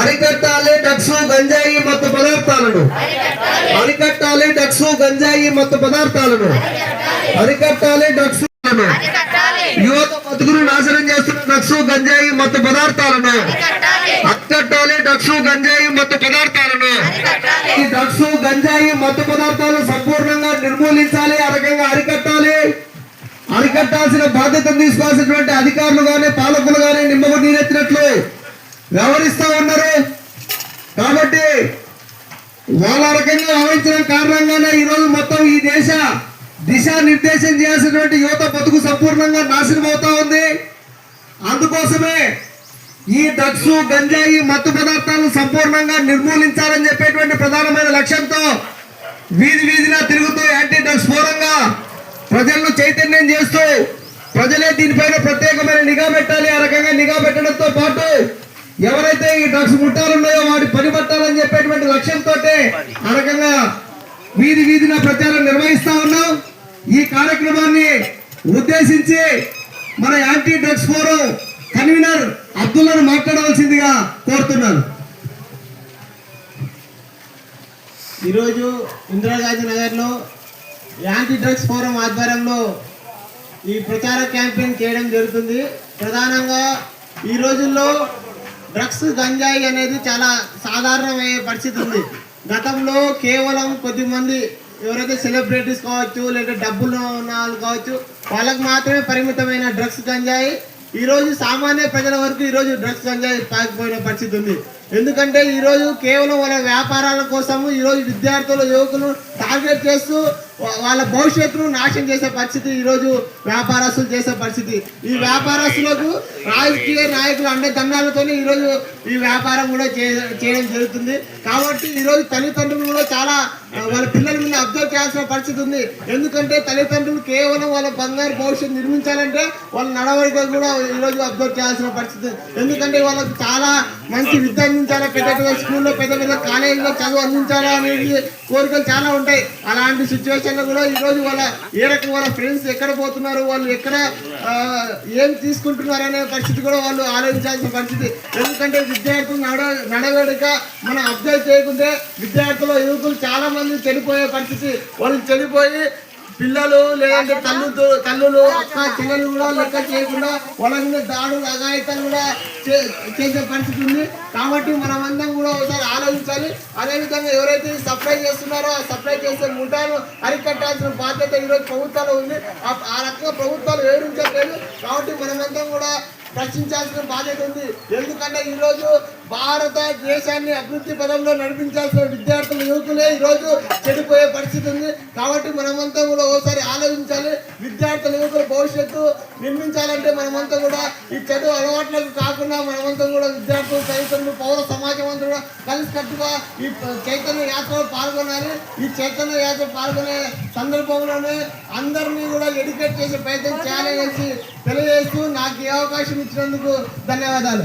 అరికట్టాలి డ్రగ్స్ గంజాయి మత్తు పదార్థాలను, అరికట్టాలి డ్రగ్స్ గంజాయి మత్తు పదార్థాలను, అరికట్టాలి డ్రగ్స్ యువత బతుకును నాశనం చేస్తున్న డ్రగ్స్ గంజాయి మత్తు పదార్థాలను, అరికట్టాలి డ్రగ్స్ గంజాయి మత్తు పదార్థాలను. ఈ డ్రగ్స్ గంజాయి మత్తు పదార్థాలను సంపూర్ణంగా నిర్మూలించాలి, ఆ రకంగా అరికట్టాలి. అరికట్టాల్సిన బాధ్యతను తీసుకోవాల్సినటువంటి అధికారులు గానీ పాలకులు గానీ నిమ్మకు నీరెత్తినట్లు వ్యవహరిస్తా ఉన్నారు. కాబట్టి వాళ్ళ రకంగా వ్యవహరించడం కారణంగానే ఈరోజు మొత్తం ఈ దేశ దిశానిర్దేశం చేయాల్సినటువంటి యువత బతుకు సంపూర్ణంగా నాశనం అవుతా ఉంది. అందుకోసమే ఈ డ్రగ్స్ గంజాయి మత్తు పదార్థాలను సంపూర్ణంగా నిర్మూలించాలని చెప్పేటువంటి ప్రధానమైన లక్ష్యంతో వీధి వీధిన తిరుగుతూ యాంటీ డ్రగ్స్ ఫోరంగా ప్రజలను చైతన్యం చేస్తూ ప్రజలే దీనిపైన ప్రత్యేకమైన నిఘా పెట్టాలి. ఆ రకంగా నిఘా పెట్టడంతో పాటు ఎవరైతే ఈ డ్రగ్స్ ముఠాలున్నాయో వాటి పని పట్టాలని చెప్పేటువంటి లక్ష్యంతో ఆ రకంగా వీధి వీధిన ప్రచారం నిర్వహిస్తా ఉన్నాం. ఈ కార్యక్రమాన్ని ఉద్దేశించి మన యాంటీ డ్రగ్స్ ఫోరం కన్వీనర్ అబ్దుల్లాను మాట్లాడవలసిందిగా కోరుతున్నాను. ఈరోజు ఇందిరాగాంధీ నగర్లో యాంటీ డ్రగ్స్ ఫోరం ఆధ్వర్యంలో ఈ ప్రచార క్యాంపెయిన్ చేయడం జరుగుతుంది. ప్రధానంగా ఈ రోజుల్లో డ్రగ్స్ గంజాయి అనేది చాలా సాధారణమయ్యే పరిస్థితి ఉంది. గతంలో కేవలం కొద్దిమంది ఎవరైతే సెలబ్రిటీస్ కావచ్చు లేదా డబ్బులు ఉన్న వాళ్ళు కావచ్చు వాళ్ళకు మాత్రమే పరిమితమైన డ్రగ్స్ గంజాయి ఈరోజు సామాన్య ప్రజల వరకు ఈరోజు డ్రగ్స్ గంజాయి పాకిపోయిన పరిస్థితి ఉంది. ఎందుకంటే ఈరోజు కేవలం వాళ్ళ వ్యాపారాల కోసము ఈరోజు విద్యార్థులు యువకులు టార్గెట్ చేస్తూ వాళ్ళ భవిష్యత్తును నాశనం చేసే పరిస్థితి ఈరోజు వ్యాపారస్తులు చేసే పరిస్థితి. ఈ వ్యాపారస్తులకు రాజకీయ నాయకులు అండదండాలతో ఈరోజు ఈ వ్యాపారం కూడా చేయడం జరుగుతుంది. కాబట్టి ఈరోజు తల్లిదండ్రులు కూడా చాలా వాళ్ళ పిల్లల మీద అబ్జర్వ్ చేయాల్సిన పరిస్థితి ఉంది. ఎందుకంటే తల్లిదండ్రులు కేవలం వాళ్ళ బంగారు భవిష్యత్తు నిర్మించాలంటే వాళ్ళ నడవడిక కూడా ఈరోజు అబ్జర్వ్ చేయాల్సిన పరిస్థితి. ఎందుకంటే వాళ్ళకు చాలా మంచి విద్య అందించాలా, పెద్ద పెద్ద స్కూల్లో పెద్ద పెద్ద కాలేజీలో చదువు అందించాలా అనేది కోరికలు చాలా ఉంటాయి. అలాంటి సిచ్యువేషన్లో కూడా ఈరోజు వాళ్ళ ఏ రకం వాళ్ళ ఫ్రెండ్స్ ఎక్కడ పోతున్నారు, వాళ్ళు ఎక్కడ ఏం తీసుకుంటున్నారు అనే పరిస్థితి కూడా వాళ్ళు ఆలోచించాల్సిన పరిస్థితి. ఎందుకంటే విద్యార్థులు నడవడిక మనం అబ్జర్వ్ చేయకుంటే విద్యార్థులు యువకులు చాలా మంది చనిపోయే పరిస్థితి. వాళ్ళు చనిపోయి పిల్లలు లేదంటే తల్లులు అక్క చెల్లెలు కూడా లెక్క చేయకుండా వాళ్ళ మీద దాడులు అఘాయితాలు కూడా చేసే పరిస్థితి ఉంది. కాబట్టి మనమందరం కూడా ఒకసారి ఆలోచించాలి. అదేవిధంగా ఎవరైతే సప్లై చేస్తున్నారో ఆ సప్లై చేసే ముఠాను అరికట్టాల్సిన బాధ్యత ఈరోజు ప్రభుత్వాలు ఉంది. ఆ రకంగా ప్రభుత్వాలు వివరించట్లేదు. కాబట్టి మనమందరం కూడా ప్రశ్నించాల్సిన బాధ్యత ఉంది. ఎందుకంటే ఈరోజు భారతదేశాన్ని అభివృద్ధి పదంలో నడిపించాల్సిన విద్యార్థుల యువకులే ఈరోజు చెడిపోయే పరిస్థితి ఉంది. కాబట్టి మనమంతా కూడా ఒకసారి ఆలోచించాలి. విద్యార్థుల యువకుల భవిష్యత్తు నిర్మించాలంటే మనమంతా కూడా ఈ చెడు అలవాట్లకు కాకుండా మనమంతా కూడా విద్యార్థులు తల్లిదండ్రులు పౌర సమాజం అంతా కూడా కలిసికట్టుగా ఈ చైతన్య యాత్రలో పాల్గొనాలి. ఈ చైతన్య యాత్ర పాల్గొనే సందర్భంలోనే అందరినీ కూడా ఎడ్యుకేట్ చేసే ప్రయత్నం చేయాలనేసి తెలియజేస్తూ నాకు ఈ అవకాశం ఇచ్చినందుకు ధన్యవాదాలు.